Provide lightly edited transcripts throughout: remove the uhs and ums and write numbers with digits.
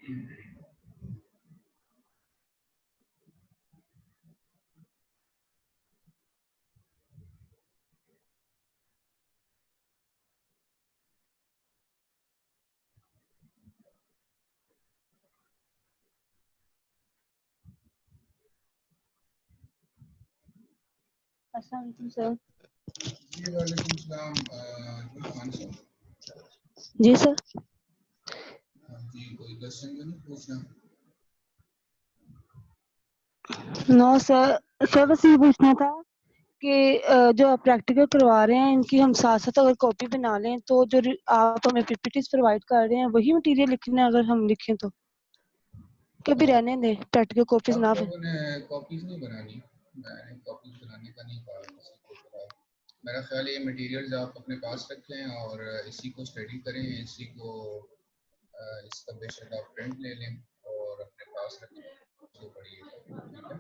अस्सलाम वालेकुम सर। जी वालेकुम सलाम। जी सर। जी कोई क्वेश्चन तो नहीं पूछना? नो सर, सर बस ये पूछना था कि जो आप प्रैक्टिकल करवा रहे हैं इनकी हम साथ साथ अगर कॉपी बना लें तो जो आप हमें पीपीटीज प्रोवाइड कर रहे हैं वही मटेरियल लिखना है, अगर हम लिखें तो कभी रहने दें, प्रैक्टिकल कॉपीज ना आप बन। लोगों ने कॉपीज नहीं बनानी, मैंने कॉपीज बनाने का नहीं कहा किसी को फिलहाल। मेरा ख्याल है ये मटेरियल्स आप अपने पास रखें और इसी को स्टडी करें, इसी को इसका बेशक आप प्रिंट ले लें और अपने पास रखें, इसको पढ़िएगा, ठीक है?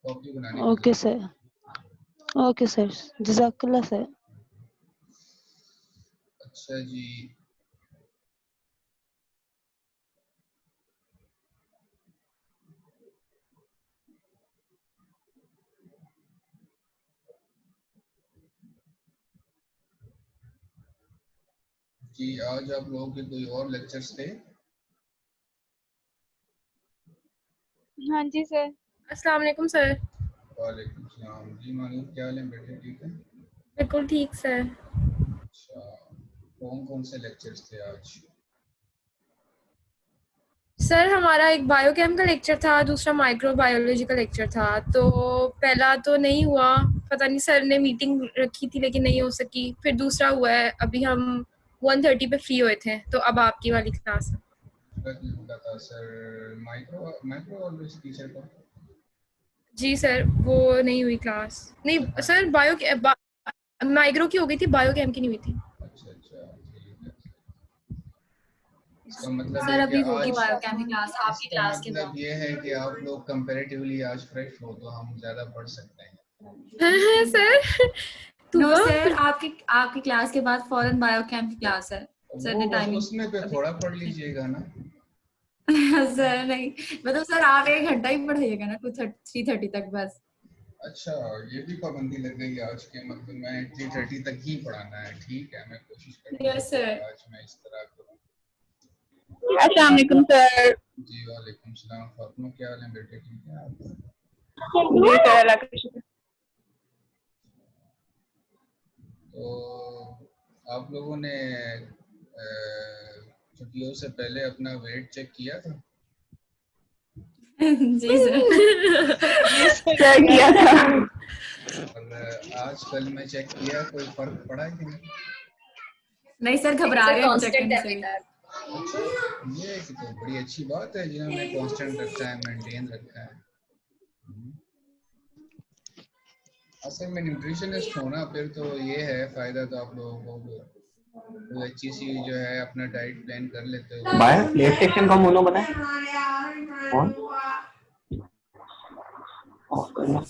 कॉपी बनाने की ओके जरूरत सर, ओके सर, जज़ाकल्लाह सर। अच्छा जी। जी आज आप लोगों के कोई और लेक्चर्स थे? हाँ जी सर। अस्सलाम वालेकुम सर। वालेकुम सलाम। जी मानूर, क्या हाल है बेटे, ठीक है? बिल्कुल ठीक सर। अच्छा, कौन कौन से लेक्चर्स थे आज? सर हमारा एक बायोकेम का लेक्चर था, दूसरा माइक्रोबायोलॉजी का लेक्चर था। तो पहला तो नहीं हुआ, पता नहीं सर ने मीटिंग रखी थी लेकिन नहीं हो सकी। फिर दूसरा हुआ है, अभी हम 1:30 पे फ्री हुए थे, तो अब आपकी वाली क्लास है। था सर माइक्रोबायोलॉजी टीचर का। जी सर, वो नहीं हुई क्लास। नहीं सर, माइक्रो की हो गई थी, बायोकेम की नहीं हुई थी। अच्छा अच्छा, ठीक है। इसका मतलब सर है कि अभी होगी आज बायोकेम की क्लास आपकी इसका क्लास के मतलब बाद। ये है कि आप लोग कंपैरेटिवली आज फ्रेश हो तो हम ज़्यादा पढ़ सकते हैं। सर नो तो सर, आपकी आपकी क्लास के बाद फौरन बायोकेम की क्लास है। सर ने वो टाइमिंग उसमें पे अभी थोड़ा पढ़ लीजिएगा ना। सर नहीं, मतलब सर आप 1 घंटा ही पढ़ाइएगा ना, 3:30 तक बस। अच्छा, ये भी पाबंदी लग गई आज के, मतलब मैं 3:30 तक ही पढ़ाना है, ठीक है? मैं कोशिश करूँगा यस कि सर। आज मैं इस तरह करूँ। अस्सलाम वालेकुम सर। जी वालेकुम सलाम। फातिमा, क्या हाल है बेटे, ठीक है आप? जी सर, अल्लाह का शुक्र। तो आप लोगों ने छुट्टियों से पहले अपना वेट चेक किया था? जी सर। क्या किया था? और आज कल में चेक किया, कोई फर्क पड़ा कि नहीं? नहीं सर, घबरा रहे हैं चेक करने से भी। अच्छा, ये कि तो बड़ी अच्छी बात है जिन्होंने कांस्टेंट रखा है, मेंटेन रखा है। असल में न्यूट्रिशनिस्ट होना फिर तो ये है फायदा, तो आप लोगों को कोई अच्छी सी जो है अपना डाइट प्लान कर लेते हो। बाय प्ले स्टेशन का मोनो बनाए कौन ऑफ करना।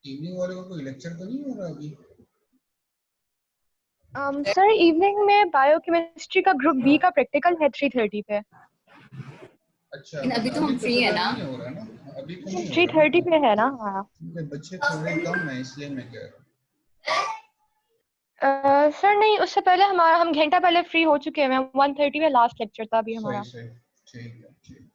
इवनिंग वाले को कोई लेक्चर तो नहीं हो रहा अभी? सर इवनिंग में बायोकेमिस्ट्री का ग्रुप बी का प्रैक्टिकल है 3:30 पे। अच्छा, अभी तो हम तो फ्री है फिलहाल ना। नहीं हो रहा ना, अभी तो नहीं हो रहा 3:30 ना, पे है ना? हाँ क्योंकि बच्चे थोड़े कम हैं इसलिए मैं कह रहा हूँ। सर नहीं, उससे पहले हम घंटा पहले फ्री हो चुके हैं। 1:30 में लास्ट लेक्चर था अभी सही हमारा। सही, ठीक है ठीक।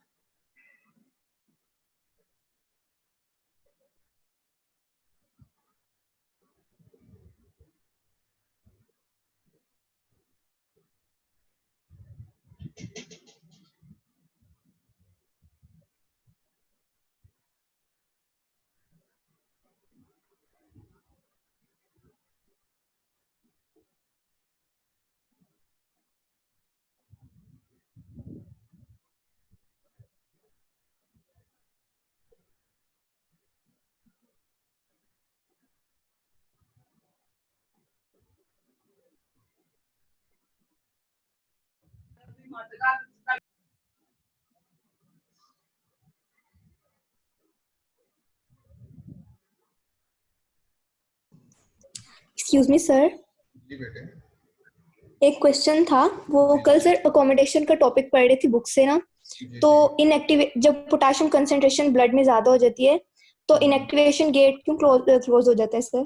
एक्सक्यूज मी सर, जी बेटे। एक क्वेश्चन था। वो कल सर अकोमोडेशन का टॉपिक पढ़ रही थी बुक से ना, तो इनएक्टिव जब पोटेशियम कंसंट्रेशन ब्लड में ज्यादा हो जाती है तो इनएक्टिवेशन गेट क्यों क्लोज हो जाता है सर?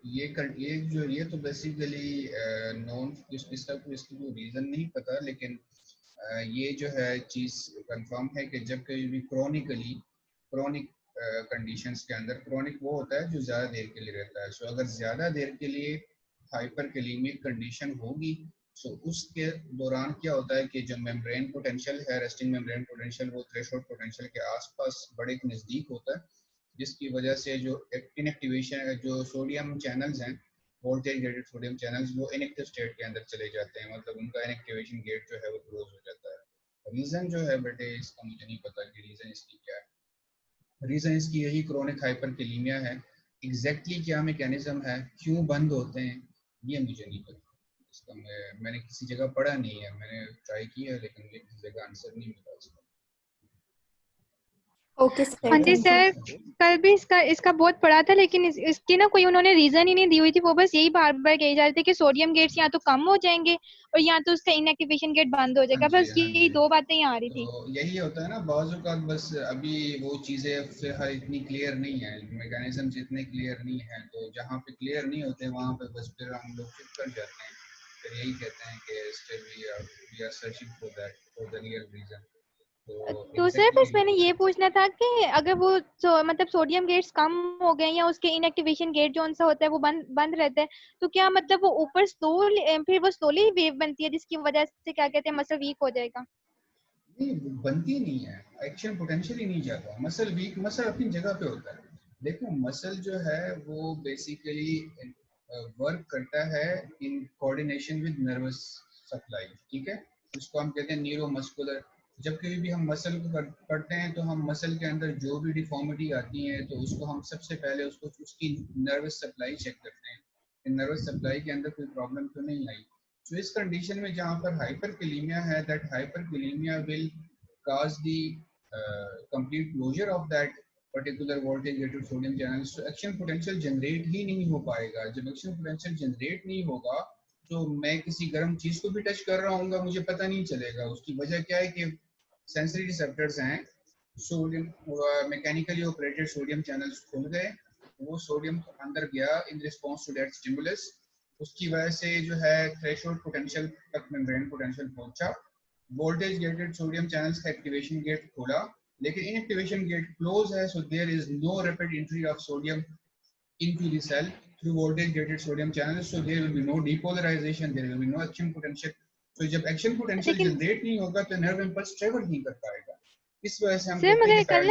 ये तो बेसिकली नॉन, इसका कोई रीजन नहीं पता, लेकिन ये जो है चीज़ कंफर्म है कि जब कभी भी क्रोनिक कंडीशंस के अंदर, क्रोनिक वो होता है जो ज़्यादा देर के लिए रहता है। सो अगर ज़्यादा देर के लिए हाइपरकैलेमिक कंडीशन होगी, सो उसके दौरान क्या होता है कि जो मेम्ब्रेन पोटेंशियल है, रेस्टिंग मेम्ब्रेन पोटेंशियल, वो थ्रेशोल्ड पोटेंशियल के आसपास बड़े नज़दीक होता है, जिसकी वजह से जो इनएक्टिवेशन, जो सोडियम चैनल्स हैं, वोल्टेज रेटेड सोडियम चैनल्स, वो इनएक्टिव स्टेट के अंदर चले जाते हैं, मतलब उनका इनएक्टिवेशन गेट जो है वो क्लोज हो जाता है। रीज़न जो है बेटे इसका मुझे नहीं पता कि रीज़न इसकी क्या है। रीज़न इसकी यही क्रोनिक हाइपरकैलेमिया है। एग्जैक्टली क्या मैकेनिज्म है, क्यों बंद होते हैं, ये मुझे नहीं पता। इसका मैंने किसी जगह पढ़ा नहीं है, मैंने ट्राई किया है लेकिन मुझे किसी जगह आंसर नहीं मिला इसका। Okay sir. हाँ जी सर, कल भी इसका बहुत पढ़ा था, लेकिन इसकी ना कोई उन्होंने रीजन ही नहीं दी हुई थी। वो बस यही बार बार कही जा रहे थे कि सोडियम गेट्स या तो कम हो जाएंगे और या तो उसका इनएक्टिवेशन गेट बंद हो जाएगा। बस यही दो बातें यहाँ आ रही थी। तो यही होता है ना बाज़ औक़ात, बस अभी वो चीज़ें फिलहाल इतनी क्लियर नहीं है, मैकेनिज्म्स इतने क्लियर नहीं है, तो जहाँ पे क्लियर नहीं होते वहाँ पे बस फिर हम लोग चुप कर जाते हैं, फिर यही कहते हैं कि still we are searching for the real reason. तो सर बस मैंने ये पूछना था कि अगर वो मतलब सोडियम गेट्स कम हो गए या उसके इनएक्टिवेशन गेट जो सा होता है वो बंद रहता है, तो क्या मतलब वो ऊपर फिर वो स्लोली वेव बनती है जिसकी वजह से क्या कहते हैं मसल वीक हो जाएगा? नहीं, बनती नहीं है, एक्शन पोटेंशियल ही नहीं जाता। मसल वीक, मसल अपनी जगह पे होता है। देखो मसल जो है वो बेसिकली वर्क करता है in coordination with nervous supply, ठीक है, इसको हम कहते हैं न्यूरोमस्कुलर। जब कभी भी हम मसल को पढ़ते हैं तो हम मसल के अंदर जो भी डिफॉर्मिटी आती है तो उसको हम सबसे पहले उसकी नर्वस सप्लाई चेक करते हैं कि नर्वस सप्लाई के अंदर कोई प्रॉब्लम तो नहीं आई। तो इस कंडीशन में जहाँ पर हाइपरकैलेमिया है, that hyperkalaemia will cause the complete closure of that particular voltage rated sodium channel. So action potential generate ही नहीं हो पाएगा। जब action potential generate नहीं होगा तो मैं किसी गर्म चीज को भी टच कर रहा हूँ मुझे पता नहीं चलेगा। उसकी वजह क्या है कि सेंसरी रिसेप्टर्स हैं, sodium mechanically operated sodium channels खुल गए, वो सोडियम अंदर गया in response to that stimulus, उसकी वजह से जो है थ्रेशोल्ड पोटेंशियल तक मेम्ब्रेन पोटेंशियल पहुंचा, वोल्टेज गेटेड सोडियम चैनल्स का एक्टिवेशन गेट खोला, लेकिन इनएक्टिवेशन गेट क्लोज है, so there is no rapid entry of sodium into the cell through voltage gated sodium channels, so there will be no depolarization, there will be no action potential. So जब action potential generate नहीं होगा तो nerve impulse travel नहीं कर पाएगा। इस वजह से हम कहते हैं कि कल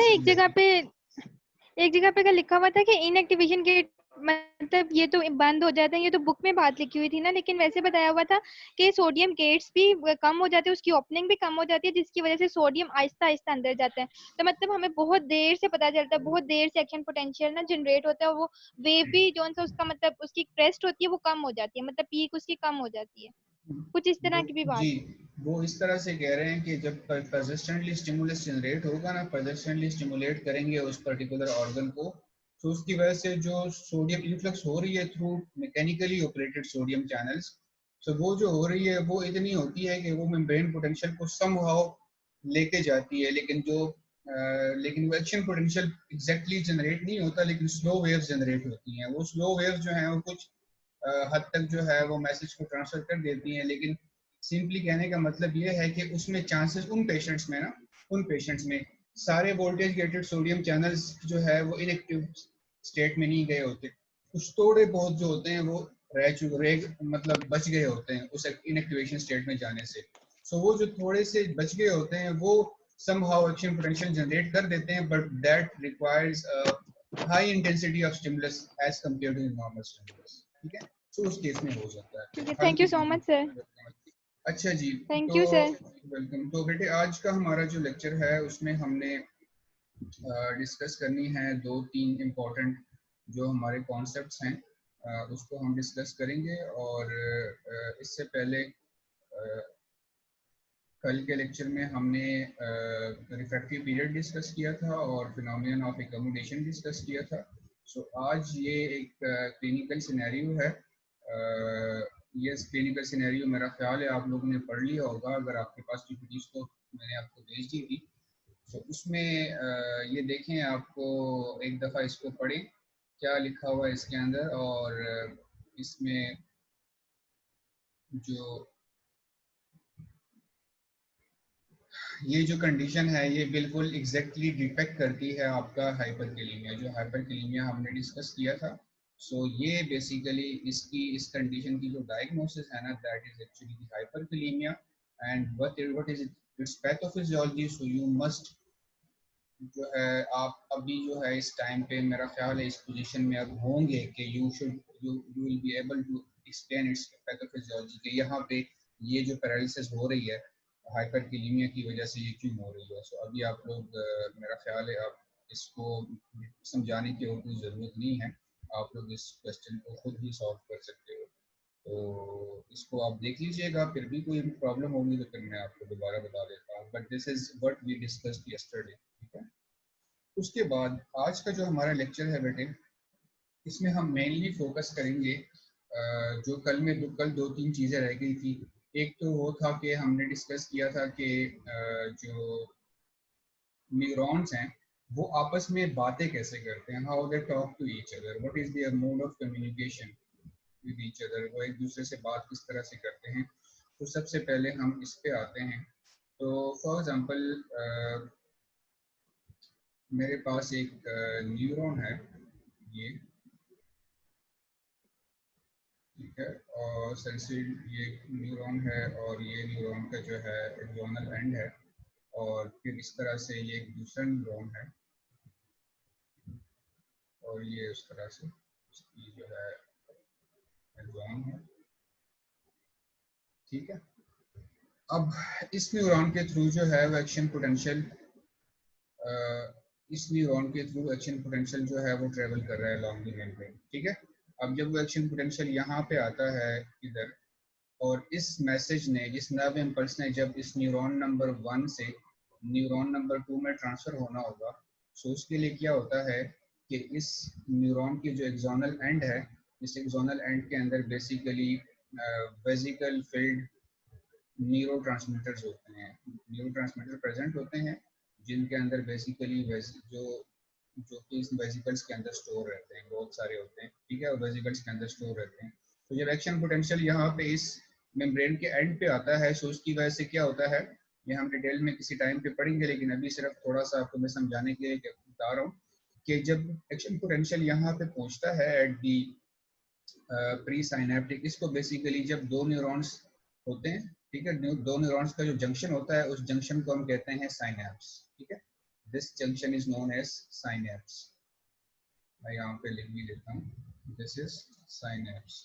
एक जगह पे लिखा हुआ था कि इनएक्टिवेशन गेट मतलब ये तो बंद हो जाता है, ये तो बुक में बात लिखी हुई थी ना, लेकिन वैसे बताया हुआ था कि सोडियम गेट्स भी कम हो जाते हैं, उसकी ओपनिंग भी कम हो जाती है, जिसकी वजह से सोडियम आहिस्ता आहिस्ता अंदर जाता है। तो मतलब हमें बहुत देर से पता चलता है, बहुत देर से एक्शन पोटेंशियल ना जनरेट होता है, वो वेव भी जो सा उसका मतलब उसकी क्रेस्ट होती है वो कम हो जाती है, मतलब पीक उसकी कम हो जाती है, कुछ इस तरह की भी बात। जी, वो इस तरह से कह रहे हैं कि जब परसिस्टेंटली स्टिमुलस जनरेट होगा ना, परसिस्टेंटली स्टिमुलेट करेंगे उस पर्टिकुलर ऑर्गन को, तो उसकी वजह से जो सोडियम इन्फ्लक्स हो रही है through mechanically operated sodium channels, तो वो जो हो रही है वो इतनी होती है कि वो मेम्ब्रेन पोटेंशियल को समहाउ लेके जाती है, लेकिन वो एक्शन पोटेंशियल एग्जैक्टली जनरेट नहीं होता, लेकिन स्लो वेव्स जनरेट होती हैं। वो स्लो वेव्स जो हैं वो कुछ हद तक जो है वो मैसेज को ट्रांसफर कर देती हैं, लेकिन सिंपली कहने का मतलब ये है कि उसमें चांसेस उन पेशेंट्स में सारे वोल्टेज गेटेड सोडियम चैनल्स जो है वो इनएक्टिव स्टेट में नहीं गए होते, कुछ थोड़े बहुत जो होते हैं वो मतलब बच गए होते हैं उस इनएक्टिवेशन स्टेट में जाने से। सो वो जो थोड़े से बच गए होते हैं वो somehow action potential जनरेट कर देते हैं, but that requires a high intensity of stimulus as compared to the normal stimulus, ठीक है, तो उस केस में हो सकता है। Thank you so much sir. अच्छा जी, थैंक यू सर। वेलकम। तो बेटे आज का हमारा जो लेक्चर है उसमें हमने डिस्कस करनी है 2-3 इम्पोर्टेंट जो हमारे कॉन्सेप्ट्स हैं। उसको हम डिस्कस करेंगे। और इससे पहले कल के लेक्चर में हमने रिफ्रैक्टिव पीरियड डिस्कस किया था और फिनोमेनन ऑफ एकोमोडेशन डिस्कस किया था। सो आज ये एक क्लिनिकल सिनेरियो है। ये क्लिनिकल सिनेरियो मेरा ख्याल है आप लोगों ने पढ़ लिया होगा, अगर आपके पास पीपीटीज तो मैंने आपको भेज दी थी। तो उसमें ये देखें, आपको एक दफ़ा इसको पढ़ें क्या लिखा हुआ है इसके अंदर। और इसमें जो ये जो कंडीशन है ये बिल्कुल एग्जैक्टली डिपेक्ट करती है आपका हाइपरकैलेमिया, जो हाइपरकैलेमिया हमने डिस्कस किया था। सो ये बेसिकली इसकी इस कंडीशन की जो डायग्नोसिस है ना, that is actually the hyperkalaemia and what is it's pathophysiology. So you must जो है आप अभी जो है इस टाइम पे मेरा ख्याल है इस पोजीशन में अब होंगे कि you will be able to explain its pathophysiology के यहाँ पे ये जो पैरालिसिस हो रही है हाइपरकैलेमिया की वजह से ये क्यों हो रही है। सो अभी आप लोग मेरा ख्याल है आप इसको समझाने की और कोई ज़रूरत नहीं है, आप लोग इस क्वेश्चन को खुद ही सॉल्व कर सकते हो। तो इसको आप देख लीजिएगा, फिर भी कोई प्रॉब्लम होगी तो फिर मैं आपको दोबारा बता देता हूँ। But this is what we discussed yesterday, ठीक है। उसके बाद आज का जो हमारा लेक्चर है बेटे, इसमें हम मेनली फोकस करेंगे जो कल दो तीन चीज़ें रह गई थी। एक तो वो था कि हमने डिस्कस किया था कि जो न्यूरॉन्स हैं वो आपस में बातें कैसे करते हैं, how they talk to each other, what is their mode of communication with each other, वो एक दूसरे से बात किस तरह से करते हैं। तो सबसे पहले हम इस पे आते हैं। तो फॉर एग्जांपल मेरे पास एक न्यूरॉन है ये, ठीक है, और सेंसिड ये न्यूरॉन है और ये न्यूरॉन का जो है एक्सोनल एंड है, और फिर इस तरह से ये एक दूसरा न्यूरॉन है और ये उस तरह से इसकी जो है एक्सोन है, ठीक है। अब इस न्यूरॉन के थ्रू जो है वो एक्शन पोटेंशियल इस न्यूरॉन के थ्रू एक्शन पोटेंशियल जो है वो ट्रेवल कर रहा है अलोंग द मेम्ब्रेन, ठीक है। अब जब वो एक्शन पोटेंशियल यहाँ पे आता है इधर, और इस मैसेज ने, इस नर्व इम्पल्स ने जब इस न्यूरॉन नंबर 1 से न्यूरॉन नंबर 2 में ट्रांसफर होना होगा, सो उसके लिए क्या होता है कि इस न्यूरॉन की जो एक्सोनल एंड है, इस एक्सोनल एंड के अंदर बेसिकली वेसिकल फील्ड न्यूरोट्रांसमीटर्स होते हैं, न्यूरोट्रांसमीटर प्रेजेंट होते हैं जिनके अंदर बेसिकली जो कि इस वेसिकल्स के अंदर स्टोर रहते हैं, बहुत सारे होते हैं, ठीक है, और वेसिकल्स के अंदर स्टोर रहते हैं। तो जब एक्शन पोटेंशियल यहाँ पे इस मेम्ब्रेन के एंड पे आता है, सो उसकी वजह से क्या होता है, ये हम डिटेल में किसी टाइम पे पढ़ेंगे, लेकिन अभी सिर्फ थोड़ा सा आपको मैं समझाने के लिए बता रहा हूँ कि जब एक्शन पोटेंशियल यहाँ पे पहुँचता है एट दी प्री साइनेप्टिक, इसको बेसिकली जब दो न्यूरॉन्स होते हैं, ठीक है, दो न्यूरॉन्स का जो जंक्शन होता है उस जंक्शन को हम कहते हैं साइनेप्स, ठीक है। This junction is known as synapse. मैं यहाँ पे लिख भी देता हूँ, this is synapse.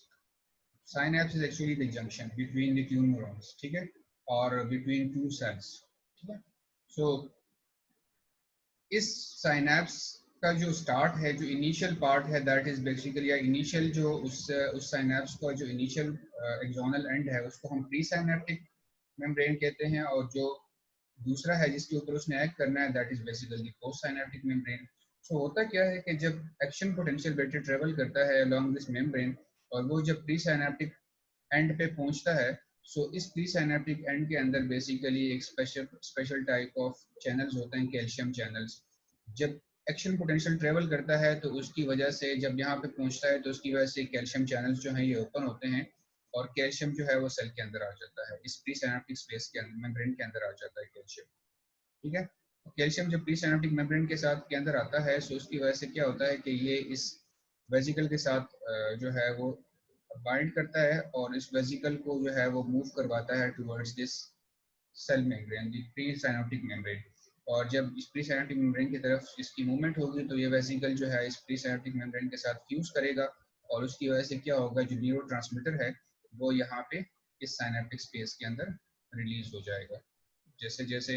Synapse is actually the junction between the two neurons, ठीक है, और बिटवीन टू सेल्स, ठीक है। सो इस साइनेप्स का जो स्टार्ट है, जो इनिशियल पार्ट है, दैट इज बेसिकली इनिशियल जो उस साइनेप्स का जो इनिशियल एक्सोनल एंड है उसको हम प्री साइनेप्टिक मेम्ब्रेन कहते हैं, और जो दूसरा है जिसके ऊपर उसने एक्ट करना है, that is basically post synaptic membrane. So होता क्या है कि जब एक्शन पोटेंशियल बेटे ट्रेवल करता है अलोंग दिस मेम्ब्रेन, और वो जब प्री साइनेप्टिक एंड पे पहुंचता है, सो इस प्री साइनेप्टिक एंड के अंदर बेसिकली एक स्पेशल टाइप ऑफ चैनल्स होते हैं, कैल्शियम चैनल्स। जब एक्शन पोटेंशियल ट्रेवल करता है तो उसकी वजह से जब यहाँ पे पहुंचता है तो उसकी वजह से कैल्शियम चैनल्स जो हैं ये ओपन होते हैं, और कैल्शियम जो है वो सेल के अंदर आ जाता है, इस प्री साइनेप्टिक स्पेस के अंदर, मेम्ब्रेन के अंदर आ जाता है कैल्शियम, ठीक है। कैल्शियम जब प्री साइनेप्टिक मेम्ब्रेन के साथ के अंदर आता है, सो उसकी वजह से क्या होता है कि ये इस वेसिकल के साथ जो है वो बाइंड करता है, और इस वेसिकल को जो है वो मूव करवाता है towards this cell membrane, the presynaptic membrane. और जब इस प्री साइनेप्टिक मेम्ब्रेन की तरफ इसकी मूवमेंट होगी तो ये वेसिकल जो है इस प्री साइनेप्टिक मेम्ब्रेन के साथ फ्यूज करेगा, और उसकी वजह से क्या होगा, जो न्यूरोट्रांसमीटर है वो यहाँ पे इस साइनेप्टिक स्पेस के अंदर रिलीज हो जाएगा। जैसे जैसे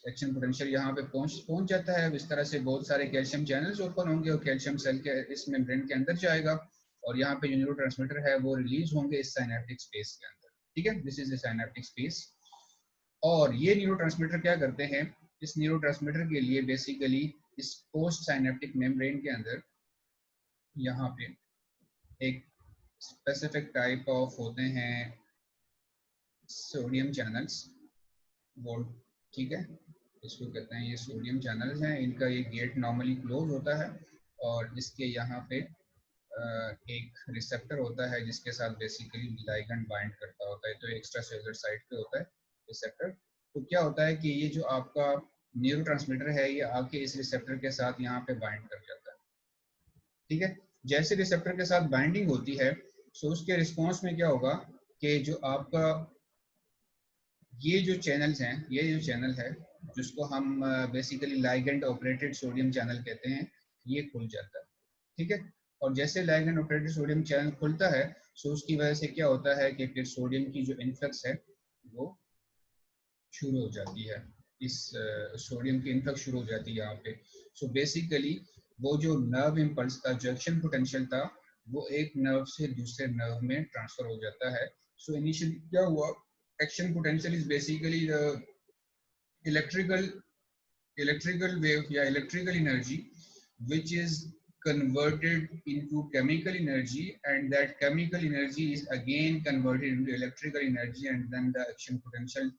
एक्शन पोटेंशियल यहाँ पे पहुंच जाता है, इस तरह से बहुत सारे कैल्शियम चैनल्स ओपन होंगे और कैल्शियम सेल के इस मेम्ब्रेन के अंदर जाएगा, और यहाँ पे जो न्यूरोट्रांसमीटर है वो रिलीज होंगे इस साइनेप्टिक स्पेस के अंदर, ठीक है, this is the synaptic space. और ये न्यूरोट्रांसमीटर क्या करते हैं, इस न्यूरोट्रांसमीटर के लिए बेसिकली इस पोस्ट साइनेप्टिक मेम्ब्रेन के अंदर यहाँ पे एक स्पेसिफिक टाइप ऑफ होते हैं सोडियम चैनल्स, वो ठीक है, इसको कहते हैं ये सोडियम चैनल्स हैं, इनका ये गेट नॉर्मली क्लोज होता है और इसके यहाँ पे एक रिसेप्टर होता है जिसके साथ बेसिकली लाइगेंड बाइंड करता होता है, तो एक्स्ट्रा सेलुलर साइड पे होता है रिसेप्टर। तो क्या होता है कि ये जो आपका न्यूरोट्रांसमीटर है ये आके इस रिसेप्टर के साथ यहाँ पे बाइंड कर जाता है, ठीक है। जैसे रिसेप्टर के साथ बाइंडिंग होती है तो उसके रिस्पॉन्स में क्या होगा कि जो आपका ये जो चैनल्स हैं, ये जो चैनल है जिसको हम basically ligand operated sodium channel कहते हैं, ये खुल जाता है, ठीक है। और जैसे लाइगेंड ऑपरेटेड सोडियम चैनल खुलता है तो उसकी वजह से क्या होता है कि फिर सोडियम की जो इन्फ्लक्स है वो शुरू हो जाती है, इस सोडियम की इन्फ्लक्स शुरू हो जाती है यहाँ पे। सो बेसिकली वो जो नर्व इम्पल्स था, जो एक्शन पोटेंशियल था, वो एक नर्व से दूसरे नर्व में ट्रांसफर हो जाता है। सो इनिशियली क्या हुआ, action potential is basically electrical wave या electrical energy which is converted into chemical energy, and that chemical energy is again converted into electrical energy, and then the action potential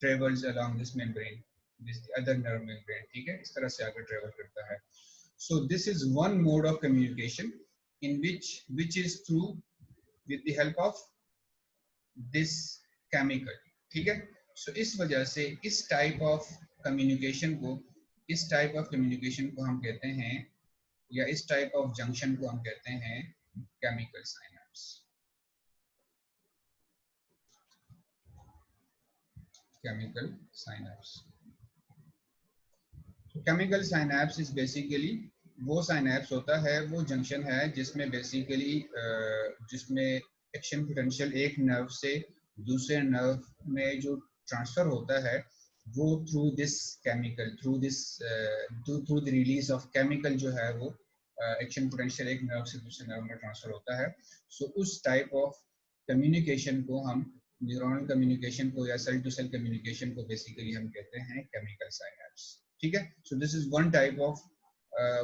travels along this membrane, this other nerve membrane, ठीक है, इस तरह से आगे travel करता है। So this is one mode of communication in which is through with the help of this chemical, ठीक है। So इस वजह से इस टाइप ऑफ कम्युनिकेशन को हम कहते हैं, या इस टाइप ऑफ जंक्शन को हम कहते हैं chemical synapse. Chemical synapse, chemical synapse is basically वो साइनेप्स होता है, वो जंक्शन है जिसमें बेसिकली जिसमें एक्शन पोटेंशियल एक नर्व से दूसरे नर्व में जो ट्रांसफर होता है वो through this chemical, through the release of chemical जो है वो एक्शन पोटेंशियल एक नर्व से दूसरे नर्व में ट्रांसफर होता है। सो उस टाइप ऑफ कम्युनिकेशन को हम, न्यूरॉनल कम्युनिकेशन को या सेल टू सेल कम्युनिकेशन को बेसिकली हम कहते हैं केमिकल साइनेप्स, ठीक है। So this is one type of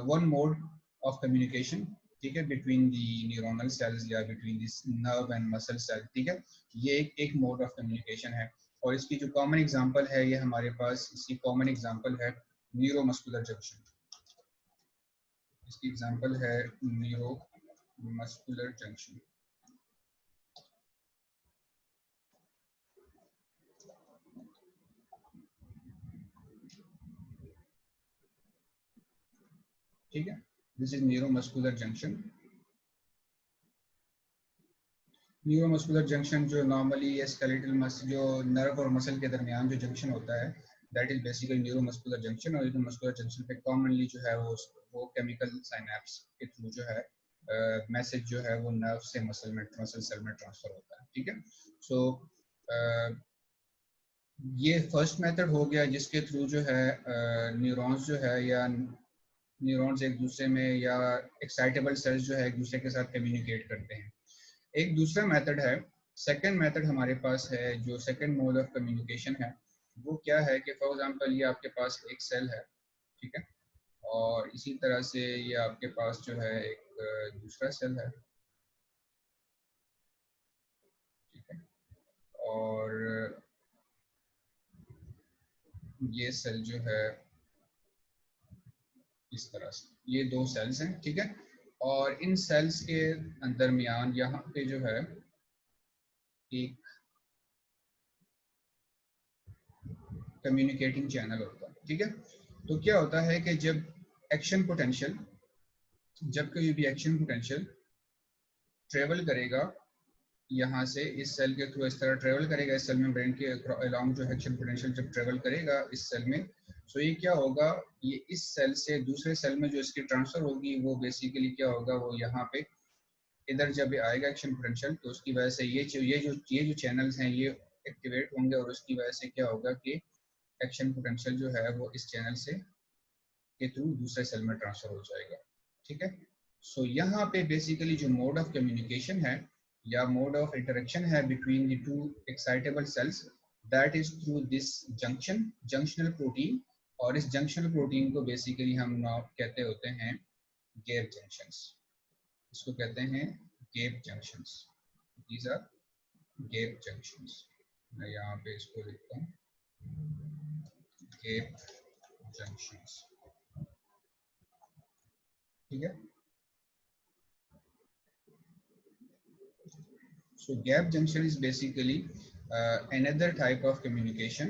one mode of communication, ठीक है, बिटवीन दी न्यूरोनल सेल्स या between this nerve and muscle cell, ठीक है। ये एक मोड ऑफ कम्युनिकेशन है और इसकी जो कॉमन एग्जांपल है, ये हमारे पास इसकी कॉमन एग्जांपल है न्यूरोमस्कुलर जंक्शन। इसकी एग्जांपल है न्यूरोमस्कुलर जंक्शन, ठीक है, this is neuromuscular junction. Neuromuscular junction जो नॉर्मली स्केलेटल मसल, जो नर्व और मसल के दरमियान जो जंक्शन होता है, that is basically neuromuscular junction. और न्यूरोमस्कुलर जंक्शन पे कॉमनली जो है वो केमिकल साइनेप्स के थ्रू जो है मैसेज जो है वो नर्व से मसल सेल में ट्रांसफर होता है, ठीक है। सो ये फर्स्ट मेथड हो गया जिसके थ्रू जो है न्यूरॉन्स जो है या न्यूरॉन्स एक दूसरे में या एक्साइटेबल सेल्स जो है एक दूसरे के साथ कम्युनिकेट करते हैं। एक दूसरा मेथड है, सेकंड मेथड हमारे पास है, जो सेकंड मोड ऑफ कम्युनिकेशन है, वो क्या है कि फॉर एग्जांपल ये आपके पास एक सेल है, ठीक है, और इसी तरह से ये आपके पास जो है एक दूसरा सेल है, ठीक है, और ये सेल जो है इस तरह से, ये दो सेल्स हैं, ठीक है। और इन सेल्स के दरमियान यहाँ पे जो है एक कम्युनिकेटिंग चैनल होता है, ठीक है। तो क्या होता है कि जब कोई भी एक्शन पोटेंशियल ट्रेवल करेगा यहाँ से, इस सेल के थ्रू इस तरह ट्रेवल करेगा, इस सेल में ब्रेन के अलोंग जो एक्शन पोटेंशियल जब ट्रेवल करेगा इस सेल में, सो ये क्या होगा, ये इस सेल से दूसरे सेल में जो इसकी ट्रांसफर होगी वो बेसिकली क्या होगा, वो यहाँ पे इधर जब आएगा एक्शन पोटेंशियल तो उसकी वजह से ये जो चैनल्स हैं ये एक्टिवेट होंगे और उसकी वजह से क्या होगा कि एक्शन पोटेंशियल जो है वो इस चैनल से के थ्रू दूसरे सेल में ट्रांसफर हो जाएगा, ठीक है। सो यहाँ पे बेसिकली जो मोड ऑफ कम्युनिकेशन है या मोड ऑफ इंटरेक्शन है between the two excitable cells, that is through this junctional protein, और इस जंक्शनल प्रोटीन को बेसिकली हम कहते होते हैं गैप जंक्शंस। इसको कहते हैं gap junctions. These are gap junctions. मैं यहाँ पे इसको लिखता हूँ, गैप जंक्शंस। ठीक है। So gap junction is basically another type of communication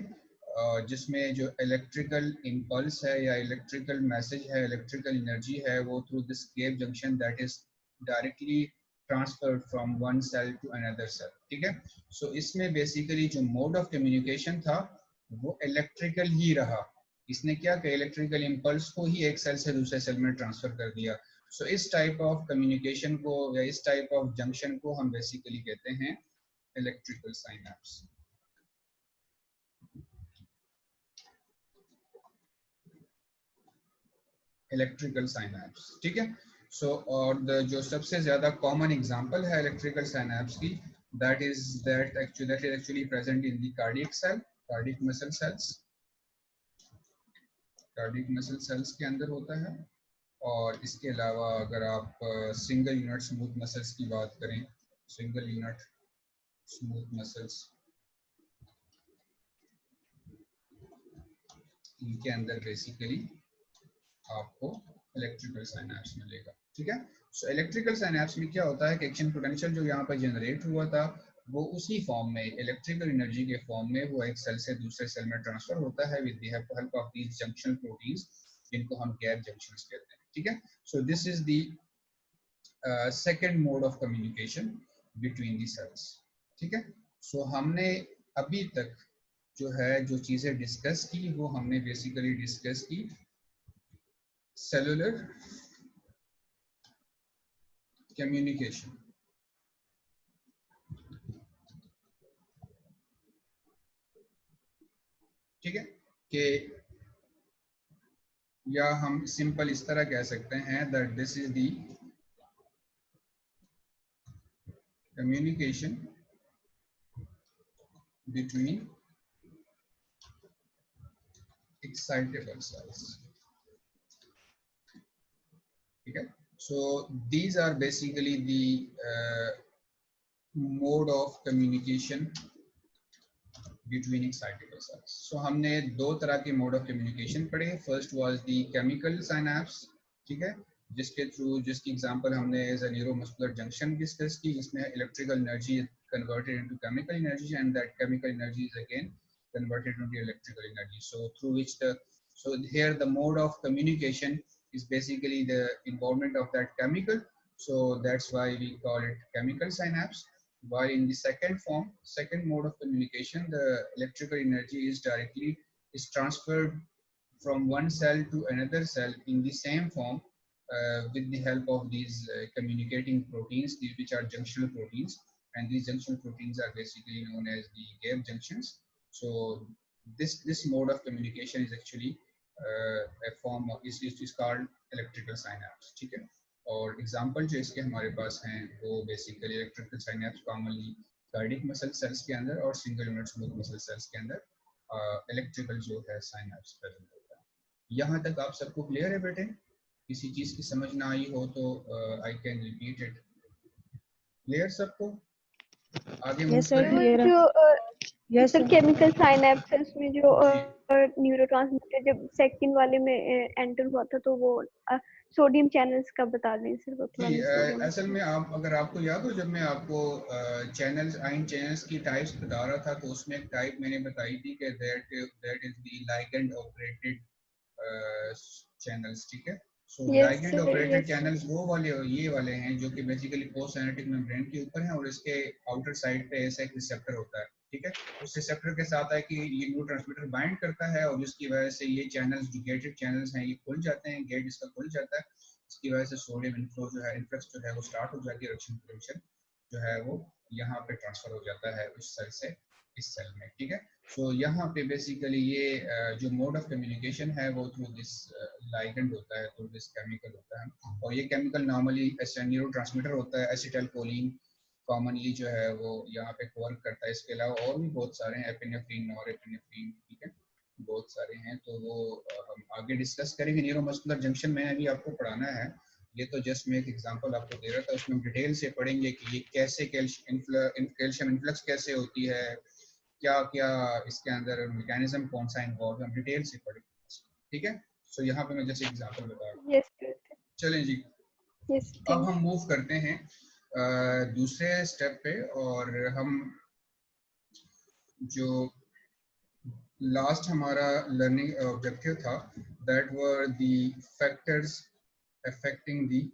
जिसमें जो electrical impulse है या electrical message है, electrical energy है, वो through this gap junction that is directly transferred from one cell to another cell। ठीक है। So इसमें basically जो mode of communication था वो electrical ही रहा। इसने क्या किया, electrical impulse को ही एक सेल से दूसरे सेल में ट्रांसफर कर दिया। सो इस टाइप ऑफ कम्युनिकेशन को या इस टाइप ऑफ जंक्शन को हम बेसिकली कहते हैं इलेक्ट्रिकल साइनैप्स। Electrical synapse. ठीक है। सो और जो सबसे ज्यादा कॉमन एग्जांपल है इलेक्ट्रिकल साइनैप्स की, that is actually present in the cardiac cell, cardiac muscle cells. Cardiac muscle cells के अंदर होता है। और इसके अलावा अगर आप सिंगल यूनिट स्मूथ मसल्स की बात करें, सिंगल यूनिट स्मूथ मसल्स, इनके अंदर बेसिकली आपको इलेक्ट्रिकल साइनैप्स मिलेगा। ठीक है। सो इलेक्ट्रिकल साइनैप्स में क्या होता है कि एक्शन पोटेंशियल जो यहाँ पर जनरेट हुआ था वो उसी फॉर्म में, इलेक्ट्रिकल एनर्जी के फॉर्म में, वो एक सेल से दूसरे सेल में ट्रांसफर होता है with the help of these junction proteins, जिनको हम गैप जंक्शंस कहते हैं। ठीक है। So this is the second mode of communication between the cells. ठीक है। सो हमने अभी तक जो है जो चीजें डिस्कस की वो हमने बेसिकली डिस्कस की सेलुलर कम्युनिकेशन। ठीक है। कि या हम सिंपल इस तरह कह सकते हैं that this is the communication between excitable cells। ठीक है। so these are basically the mode of communication between excitable cells। so हमने दो तरह के mode of communication पढ़े। first was the chemical synapse। ठीक है। जिसके थ्रू, जिसकी एग्जांपल हमने as a neuromuscular junction discuss की, जिसमें electrical energy converted into chemical energy and that chemical energy is again converted into electrical energy, so through which here the mode of communication is basically the involvement of that chemical, so that's why we call it chemical synapse। while in the second mode of communication, the electrical energy is transferred from one cell to another cell in the same form with the help of these communicating proteins, which are junctional proteins, and these junctional proteins are basically known as the gap junctions। so this mode of communication is actually a form of is called electrical synapse। ठीक है। और example जो इसके हमारे पास हैं वो basically electrical synapse commonly cardiac muscle cells के अंदर और single unit smooth muscle cells के अंदर इलेक्ट्रिकल जो है साइनैप्स प्रेजेंट होता है। यहाँ तक आप सबको क्लियर है बेटे? किसी चीज की समझ ना आई हो तो I can repeat it. Clear सबको? आगे Yes sir, clear है। जो Yes सर sir। केमिकल साइनेप्सेस में जो जी। न्यूरोट्रांसमीटर जब सेकंड वाले में एंटर हुआ था तो वो सोडियम चैनल्स का बता दें सर, वो थोड़ा जी, मिस हो गया असल में आप अगर आपको याद हो जब मैं आपको चैनल्स आयन चैनल्स की टाइप्स बता रहा था तो उसमें एक टाइप मैंने बताई थी कि that is the ligand operated channels. ठीक है। सो लाइगेंड ऑपरेटेड चैनल्स वो वाले ये वाले हैं जो कि बेसिकली पोस्ट सिनेप्टिक मेम्ब्रेन के ऊपर हैं और इसके आउटर साइड पे ऐसा एक रिसेप्टर होता है। ठीक है। उस रिसेप्टर के साथ है कि ये न्यूरोट्रांसमीटर बाइंड करता है और जिसकी वजह से ये चैनल्स जो गेटेड चैनल्स हैं ये खुल जाते हैं, गेट इसका खुल जाता है, इसकी वजह से सोडियम इनफ्लो जो है, इन्फ्लक्स जो है वो स्टार्ट हो जाती है, रिडक्शन पोटेंशियल जो है वो यहाँ पे ट्रांसफर हो जाता है उस सेल से इस सेल में, ठीक है। सो यहाँ पे बेसिकली ये जो मोड ऑफ कम्युनिकेशन है वो थ्रू दिस लाइगेंड होता है, थ्रू दिस केमिकल होता है, और ये केमिकल नॉर्मली न्यूरोट्रांसमीटर होता है, एसिटाइलकोलिन कॉमनली जो है वो यहाँ पे वर्क करता है। इसके अलावा और भी बहुत सारे हैं, एपिनेफ्रिन, नॉरएपिनेफ्रिन, ठीक है, बहुत सारे हैं, तो वो हम आगे डिस्कस करेंगे। न्यूरोमस्कुलर जंक्शन में अभी आपको पढ़ाना है, ये तो जस्ट मैं एक एग्जांपल आपको दे रहा था, उसमें हम डिटेल से पढ़ेंगे कि ये कैसे कैल्शियम इन्फ्लक्स कैसे होती है, क्या क्या इसके अंदर मैकेनिज्म कौन सा इन्वॉल्व है, हम डिटेल से पढ़ेंगे, ठीक है। सो यहाँ पे मैं जैसे एग्जांपल बता रहा हूँ। यस चलें जी, यस अब हम मूव करते हैं दूसरे स्टेप पे, और हम जो लास्ट हमारा लर्निंग ऑब्जेक्टिव था, that were the factors affecting the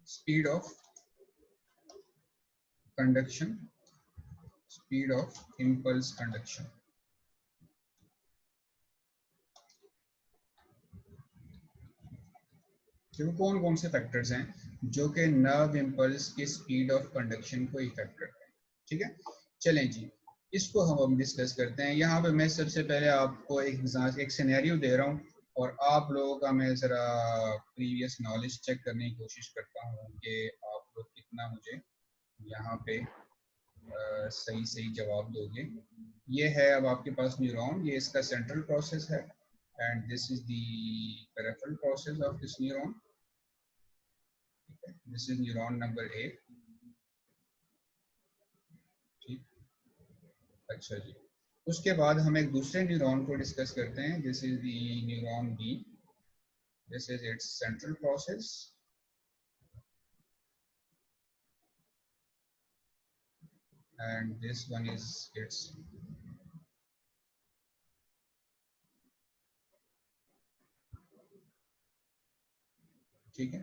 speed of conduction, speed of impulse conduction. देखो कौन कौन से फैक्टर्स हैं जो कि नर्व इम्पल्स की स्पीड ऑफ कंडक्शन को इफेक्ट करते हैं, ठीक है। चलें जी, इसको हम डिस्कस करते हैं। यहाँ पे मैं सबसे पहले आपको एक सिनेरियो दे रहा हूँ, और आप लोगों का मैं ज़रा प्रीवियस नॉलेज चेक करने की कोशिश करता हूँ कि आप लोग कितना मुझे यहाँ पे सही सही जवाब दोगे। ये है अब आपके पास न्यूरॉन, ये इसका सेंट्रल प्रोसेस है, and this is the peripheral process of this neuron. This is neuron number 8, ठीक। अच्छा जी, उसके बाद हम एक दूसरे न्यूरॉन को डिस्कस करते हैं। This is the neuron B, this is its central process, and this one is its ठीक है।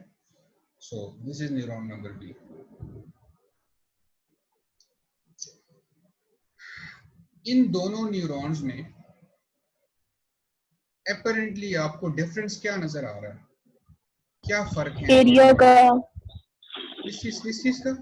So this is neuron number B. इन दोनों न्यूरॉन्स में apparently आपको डिफरेंस क्या नजर आ रहा है, क्या फर्क है एरिया का, किस चीज का?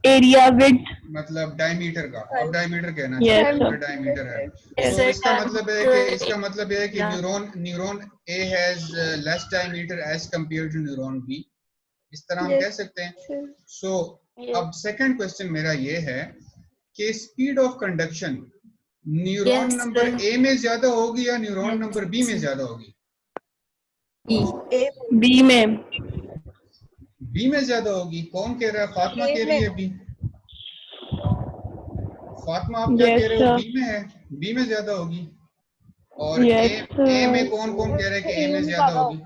एरिया विड्थ, मतलब डायमीटर का, आप डायमीटर कहना Yes, चाहते हैं, sir. डायमीटर है। Yes, तो sir. इसका मतलब है कि neuron A has less diameter as compare to neuron B, इस तरह हम कह सकते हैं। सो अब सेकंड क्वेश्चन मेरा ये है कि speed of conduction neuron number A में ज्यादा होगी या न्यूरॉन नंबर बी में ज्यादा होगी? बी में, बी में ज्यादा होगी। कौन कह रहा है? फातिमा कह रही है बी। फातिमा आप क्या कह रहे हो? बी में है, बी में ज्यादा होगी। और ए में कौन कौन कह रहा है कि ए में ज्यादा होगी?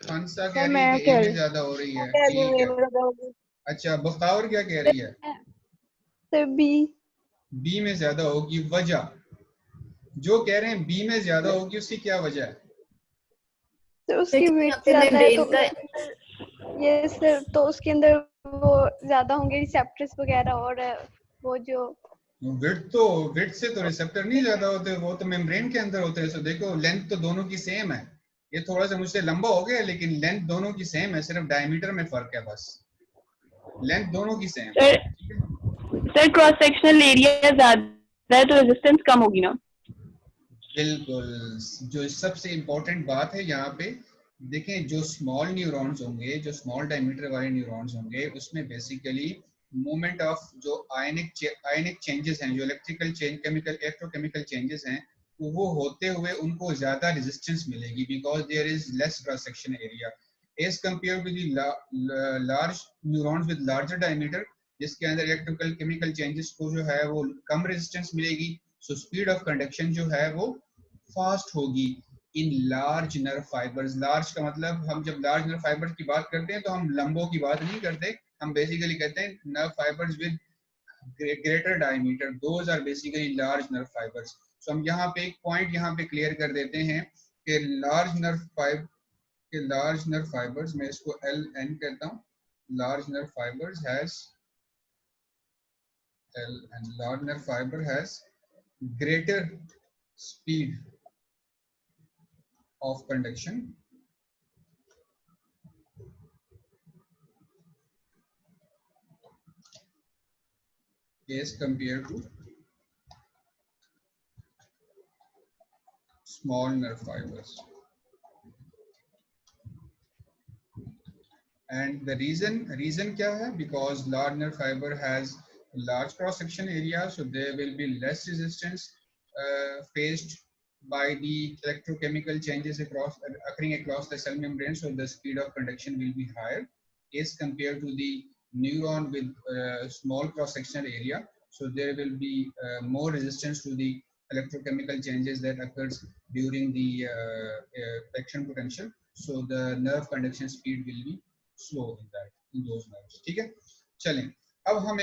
हंसा कह रही है कि ए में ज्यादा हो रही है, ठीक है। अच्छा, बख्तावर क्या कह रही है? बी में ज्यादा होगी। वजह जो कह रहे हैं बी में ज्यादा होगी, उसकी क्या वजह है? तो उसकी वेट ज्यादा है, तो ये सर, तो उसके अंदर वो ज्यादा होंगे रिसेप्टर्स वगैरह, और वो जो विड्थ से तो रिसेप्टर नहीं ज्यादा होते, वो तो मेम्ब्रेन के अंदर होते हैं। सो देखो लेंथ तो दोनों की सेम है, ये थोड़ा सा मुझसे लंबा हो गया लेकिन लेंथ दोनों की सेम है, सिर्फ डायमीटर में फर्क है, बस लेंथ दोनों की सेम है। सर क्रॉस सेक्शनल एरिया ज्यादा है तो रेजिस्टेंस कम होगी ना? बिल्कुल, जो सबसे इम्पोर्टेंट बात है यहाँ पे देखें, जो स्मॉल न्यूरॉन्स होंगे, जो स्मॉल डायमीटर वाले न्यूरॉन्स होंगे, उसमें बेसिकली मूवमेंट ऑफ जो आयनिक चेंजेस हैं, जो electrical change, chemical electrochemical changes हैं, वो होते हुए उनको ज्यादा रेजिस्टेंस मिलेगी, because there is less cross section area as compare to the large neurons with larger diameter, जिसके अंदर इलेक्ट्रिकल केमिकल चेंजेस को जो है वो कम रेजिस्टेंस मिलेगी। सो स्पीड ऑफ कंडक्शन जो है वो फास्ट होगी in large nerve fibres. Large का मतलब, हम जब लार्ज नर्व फाइबर्स की बात करते हैं तो हम लंबों की बात नहीं करते, हम बेसिकली कहते हैं nerve fibres with greater diameter, those are basically large nerve fibres. So हम यहाँ पे एक पॉइंट यहाँ पे क्लियर कर देते हैं कि लार्ज नर्व फाइबर्स, मैं इसको LN कहता हूँ, large nerve fibres has large nerve fiber has greater speed of conduction as compared to small nerve fibers. And the reason क्या है? Because large nerve fiber has large cross section area, so there will be less resistance faced by the electrochemical changes occurring across the cell membrane, so the speed of conduction will be higher as compared to the neuron with small cross sectional area, so there will be more resistance to the electrochemical changes that occurs during the action potential, so the nerve conduction speed will be slow in those nerves. ठीक है, चलें अब हम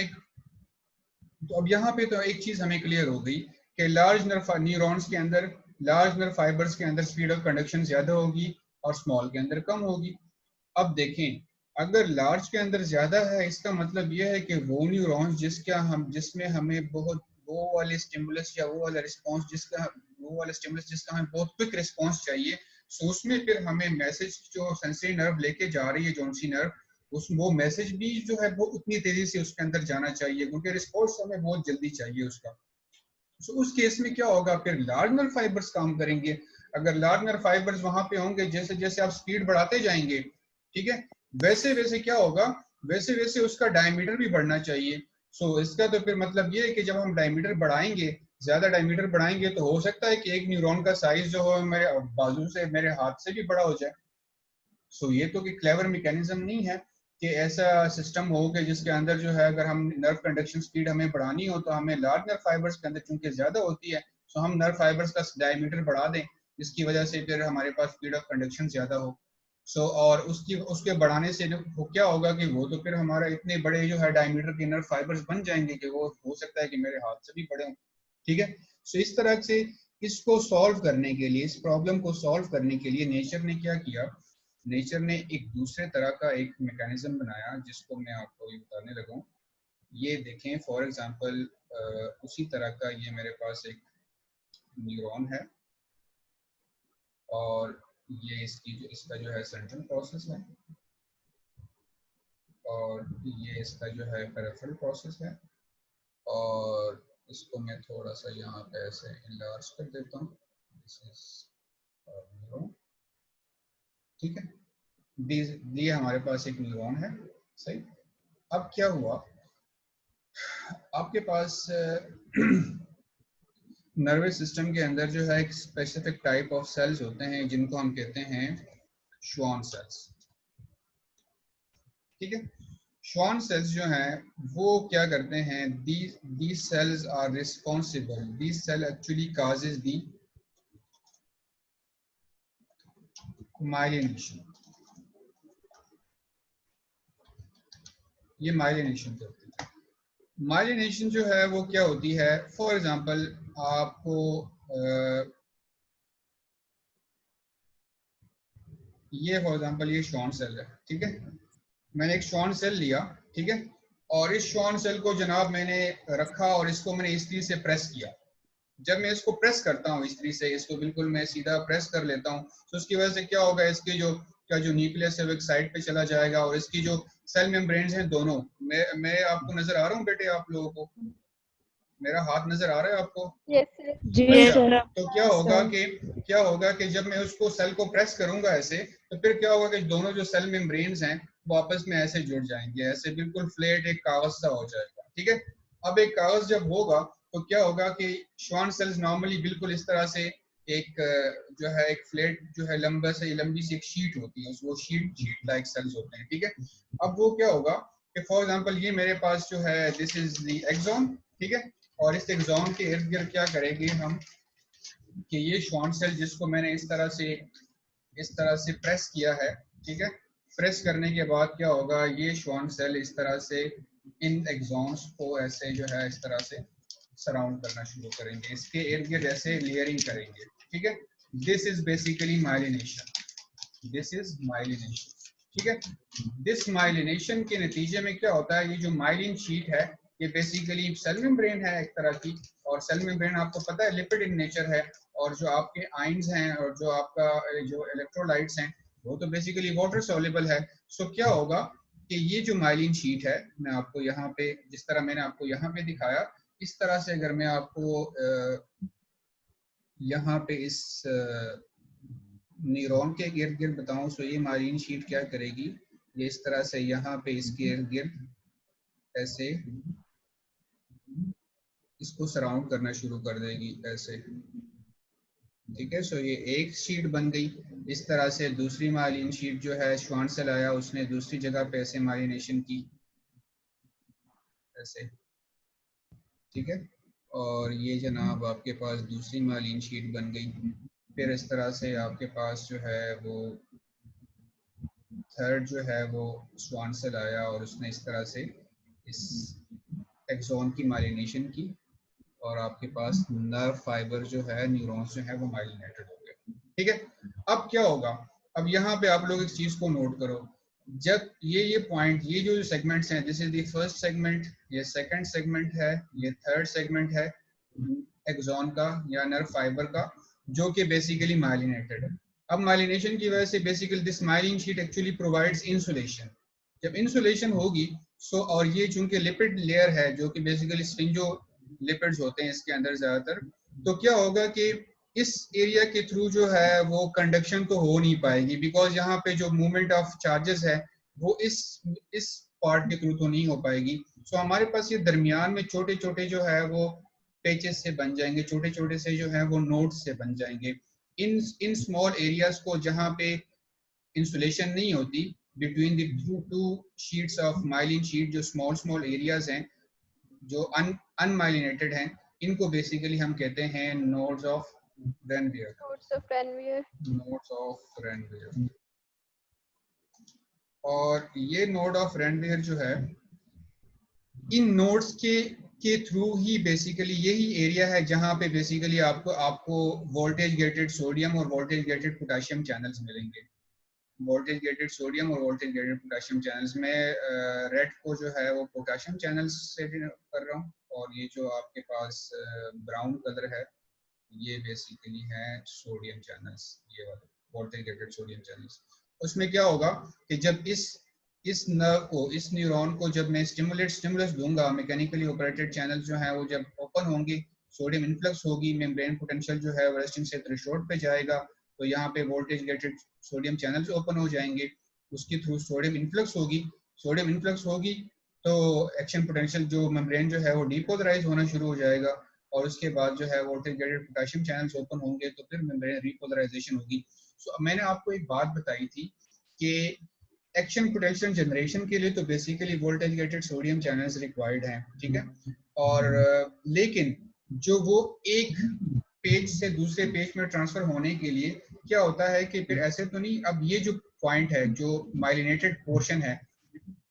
तो अब यहाँ पे तो एक चीज हमें क्लियर हो गई कि लार्ज नर्व न्यूरॉन्स के अंदर, लार्ज नर्व फाइबर्स के अंदर स्पीड ऑफ कंडक्शन ज्यादा होगी और स्मॉल के अंदर कम होगी। अब देखें, अगर लार्ज के अंदर ज्यादा है, इसका मतलब यह है कि वो न्यूरॉन्स जिसमें हमें बहुत वो वाले स्टिमुलस या वो वाला रिस्पॉन्स जिसका हमें बहुत क्विक रिस्पॉन्स चाहिए, सो उसमें फिर हमें मैसेज जो सेंसरी नर्व लेके जा रही है, जॉन्सी नर्व, वो मैसेज भी जो है वो उतनी तेजी से उसके अंदर जाना चाहिए, क्योंकि रिस्पॉन्स हमें बहुत जल्दी चाहिए उसका। सो उस केस में क्या होगा, फिर लार्ज नर्व फाइबर्स काम करेंगे। अगर लार्ज नर्व फाइबर्स वहां पे होंगे, जैसे जैसे आप स्पीड बढ़ाते जाएंगे, ठीक है, वैसे वैसे क्या होगा, वैसे वैसे उसका डायमीटर भी बढ़ना चाहिए। सो इसका तो फिर मतलब ये है कि जब हम डायमीटर बढ़ाएंगे, ज्यादा डायमीटर बढ़ाएंगे, तो हो सकता है कि एक न्यूरॉन का साइज जो हो मेरे बाजू से, मेरे हाथ से भी बड़ा हो जाए। सो ये तो कि क्लेवर मैकेनिज्म नहीं है कि ऐसा सिस्टम हो कि जिसके अंदर जो है अगर हम नर्व कंडक्शन स्पीड हमें बढ़ानी हो तो हमें लार्ज नर्व फाइबर्स के अंदर चूंकि ज्यादा होती है, सो हम नर्व फाइबर्स का डायमीटर बढ़ा दें, जिसकी वजह से फिर हमारे पास स्पीड ऑफ कंडक्शन ज्यादा हो। सो और उसके बढ़ाने से वो क्या होगा कि वो तो फिर हमारा इतने बड़े जो है डायमीटर के नर्व फाइबर्स बन जाएंगे कि वो हो सकता है कि मेरे हाथ से भी बड़े हों। ठीक है, सो इस तरह से इसको सॉल्व करने के लिए, इस प्रॉब्लम को सॉल्व करने के लिए नेचर ने क्या किया, नेचर ने एक दूसरे तरह का एक मैकेनिज्म बनाया, जिसको मैं आपको ये बताने लगा हूँ। ये देखें, फॉर एग्जांपल उसी तरह का ये मेरे पास एक न्यूरॉन है और ये इसका जो है सेंट्रल प्रोसेस है और ये इसका जो है पेरिफेरल प्रोसेस है, और इसको मैं थोड़ा सा यहाँ पे ऐसे इनलार्ज कर देता हूँ। ठीक है, ये हमारे पास एक न्यूरॉन है, सही। अब क्या हुआ, आपके पास नर्वस सिस्टम के अंदर जो है एक स्पेसिफिक टाइप ऑफ सेल्स होते हैं जिनको हम कहते हैं श्वान सेल्स। ठीक है, श्वान सेल्स जो हैं वो क्या करते हैं, these cells are responsible, these cell actually causes the myelination। ये माइलिनेशन करती है। माइलिनेशन जो है वो क्या होती है, फॉर एग्जांपल आपको ये फॉर एग्जांपल ये श्वान सेल है, ठीक है, मैंने एक श्वान सेल लिया, ठीक है, और इस श्वान सेल को जनाब मैंने रखा और इसको मैंने इस तरीके से प्रेस किया। जब मैं इसको प्रेस करता हूँ इस तरीके से, इसको बिल्कुल मैं सीधा प्रेस कर लेता हूँ, तो उसकी वजह से क्या होगा, इसके जो न्यूक्लियस है वो एक साइड पे चला जाएगा और इसकी जो सेल मेम्ब्रेन्स हैं दोनों, मैं आपको नजर आ रहा हूँ बेटे, आप लोगों को मेरा हाथ नजर आ रहा है आपको? जी सर। तो क्या होगा कि जब मैं उसको सेल को प्रेस करूंगा ऐसे, तो फिर क्या होगा कि दोनों जो सेल मेम्ब्रेन्स हैं वो आपस में ऐसे जुड़ जाएंगे, ऐसे बिल्कुल फ्लैट एक कागज सा हो जाएगा। ठीक है, अब एक कागज जब होगा तो क्या होगा कि श्वान सेल्स नॉर्मली बिल्कुल इस तरह से एक जो है एक फ्लैट जो है लंबी सी एक शीट होती है, वो शीट लाइक सेल्स होते हैं। ठीक है, अब वो क्या होगा कि फॉर एग्जांपल ये मेरे पास जो है दिस इज द एक्सॉन, ठीक है, और इस एक्सॉन के इर्द गिर्द क्या करेंगे हम कि ये श्वान सेल जिसको मैंने इस तरह से प्रेस किया है, ठीक है, प्रेस करने के बाद क्या होगा, ये श्वान सेल इस तरह से इन एक्सॉन्स को ऐसे जो है इस तरह से सराउंड करना शुरू करेंगे, इसके इर्द गिर्द ऐसे लेयरिंग करेंगे। ठीक है, this is basically myelination, this is myelination. ठीक है, दिस माइलिनेशन के नतीजे में क्या होता है, ये जो माइलिन शीट है ये बेसिकली सेल मेम्ब्रेन है एक तरह की, और सेल मेम्ब्रेन आपको पता है लिपिड इन नेचर है, और जो आपके आयंस हैं और जो आपका जो इलेक्ट्रोलाइट्स हैं वो तो बेसिकली वाटर सॉल्युबल है। सो क्या होगा कि ये जो माइलिन शीट है, मैं आपको यहाँ पे जिस तरह मैंने आपको यहाँ पे दिखाया, इस तरह से अगर मैं आपको यहाँ पे इस न्यूरॉन के गिर्द गिर्द बताऊं तो ये माइलिन शीट क्या करेगी, ये इस तरह से यहाँ पे इसके इर्द गिर्द ऐसे इसको सराउंड करना शुरू कर देगी ऐसे, ठीक है। सो ये एक शीट बन गई। इस तरह से दूसरी माइलिन शीट जो है श्वान सेल आया, उसने दूसरी जगह पे ऐसे माइलिनेशन की ऐसे, ठीक है। और ये जनाब आपके पास दूसरी माइलिन शीट बन गई। फिर इस तरह से आपके पास जो है वो थर्ड जो है वो श्वान सेल आया और उसने इस तरह से इस एक्सॉन की माइलिनेशन की और आपके पास नर्व फाइबर जो है, न्यूरॉन्स जो है वो माइलिनेटेड हो गए, ठीक है। अब क्या होगा, अब यहाँ पे आप लोग इस चीज को नोट करो, जब ये पॉइंट, ये जो सेगमेंट्स हैं, this is the first segment, ये सेकंड सेगमेंट है, ये थर्ड सेगमेंट है एक्सॉन का या नर्व फाइबर का, जो कि बेसिकली माइलिनेटेड है। अब माइलिनेशन की वजह से basically this myelin sheet actually provides insulation. जब इंसुलेशन होगी सो, और ये चूंकि लिपिड लेयर है जो कि बेसिकली स्फिंजो लिपिड्स होते हैं इसके अंदर ज्यादातर, तो क्या होगा कि इस एरिया के थ्रू जो है वो कंडक्शन तो हो नहीं पाएगी, बिकॉज यहाँ पे जो मूवमेंट ऑफ चार्जेस है वो इस पार्ट के थ्रू तो नहीं हो पाएगी। सो हमारे पास ये दरमियान में छोटे छोटे जो है वो पेचेस से बन जाएंगे, छोटे छोटे से जो है वो नोड्स से बन जाएंगे। इन स्मॉल एरियाज को जहाँ पे इंसुलेशन नहीं होती between the to sheets of myelin sheath, जो स्मॉल एरियाज हैं जो अनमाइलिनेटेड हैं, इनको बेसिकली हम कहते हैं nodes of Ranvier. Nodes of Ranvier. और ये नोड ऑफ रेनवियर जो है, इन नोड्स के थ्रू ही बेसिकली यही एरिया है जहां पे बेसिकली आपको वोल्टेज गेटेड सोडियम और वोल्टेज गेटेड पोटेशियम चैनल्स मिलेंगे। वोल्टेज गेटेड सोडियम और वोल्टेज गेटेड पोटेशियम चैनल्स में रेड को जो है वो पोटेशियम चैनल्स से कर रहा हूँ, और ये जो आपके पास ब्राउन कलर है ये बेसिकली है सोडियम चैनल्स, ये वाले वोल्टेज गेटेड सोडियम चैनल्स। उसमें क्या होगा कि जब इस नर्व को, इस न्यूरॉन को जब मैं स्टिमुलस दूंगा, मैकेनिकली ऑपरेटेड चैनल जो है वो जब ओपन होंगे, सोडियम इन्फ्लक्स होगी, मेम्ब्रेन पोटेंशियल जो है रेस्टिंग से थ्रेशोल्ड पे जाएगा, तो यहाँ पे voltage gated sodium channels open हो जाएंगे, उसके थ्रू सोडियम इन्फ्लक्स होगी तो एक्शन पोटेंशियल जो मेम्ब्रेन जो है वो डीपोलराइज होना शुरू हो जाएगा, और उसके बाद जो है voltage gated potassium channels open होंगे तो फिर मेम्ब्रेन रीपोलराइजेशन होगी। सो मैंने आपको एक बात बताई थी कि एक्शन पोटेंशियल जनरेशन के लिए तो basically voltage gated sodium channels required हैं, ठीक है। और लेकिन जो वो एक पेज से दूसरे पेज में ट्रांसफर होने के लिए क्या होता है कि फिर ऐसे तो नहीं, अब ये जो पॉइंट है जो माइलिनेटेड पोर्शन है,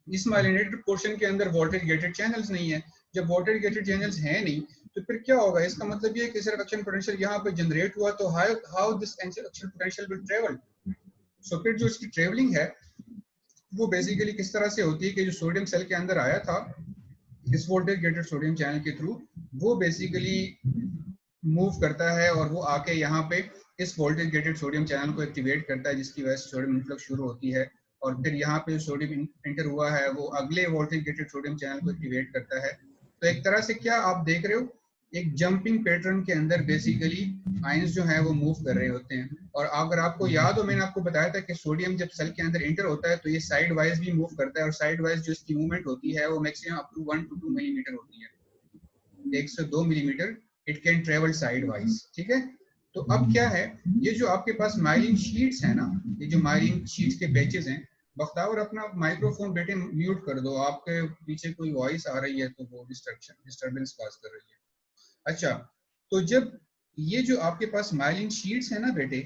इस माइलिनेटेड पोर्शन के अंदर वोल्टेज गेटेड चैनल्स नहीं है। जब वोल्टेज गेटेड चैनल्स हैं नहीं तो फिर क्या होगा, इसका मतलब ये है कि सिर्फ एक्शन पोटेंशियल यहाँ पे जनरेट हुआ तो how this action potential will travel. So फिर जो इसकी ट्रेवलिंग है वो बेसिकली किस तरह से होती है कि जो सोडियम सेल के अंदर आया था इस वोल्टेज गेटेड सोडियम चैनल के थ्रू, वो बेसिकली मूव करता है और वो आके यहाँ पे इस वोल्टेज गेटेड सोडियम चैनल को एक्टिवेट करता है, जिसकी वजह से सोडियम इन्फ्लक्स शुरू होती है, और फिर यहाँ पे सोडियम एंटर हुआ है वो अगले वोल्टेज गेटेड सोडियम चैनल को एक्टिवेट करता है। तो एक तरह से क्या आप देख रहे हो, एक जंपिंग पैटर्न के अंदर बेसिकली आयंस जो है वो मूव कर रहे होते हैं। और अगर आपको याद हो, मैंने आपको बताया था कि सोडियम जब सेल के अंदर एंटर होता है तो ये साइड वाइज भी मूव करता है, और साइड वाइज जो इसकी मूवमेंट होती है वो maximum up to 1 to 2 millimetre होती है, 1 से 2 millimetre it can travel side wise, ठीक है। तो अब क्या है, ये जो आपके पास माइलिन शीट्स है ना, ये जो माइलिन शीट्स के पैचेस हैं, बख्तावर अपना माइक्रोफोन बेटे म्यूट कर दो, आपके पीछे कोई वॉइस आ रही है तो वो डिस्टर्बेंस कॉज कर रही है। अच्छा, तो जब ये जो आपके पास माइलिन शीट्स है ना बेटे,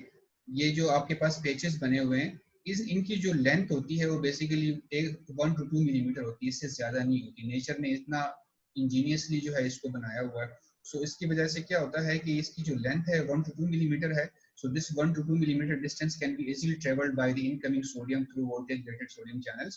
ये जो आपके पास पैचेस बने हुए हैं, इनकी जो लेंथ होती है वो बेसिकली 1 to 2 मिलीमीटर होती है, इससे ज्यादा नहीं होती। नेचर ने इतना इंजीनियसली जो है इसको बनाया हुआ है। सो इसकी वजह से क्या होता है कि इसकी जो लेंथ है 1 to 2 मिलीमीटर है। So this 1 to 2 millimeter distance can be easily traveled by the incoming sodium through voltage gated sodium channels.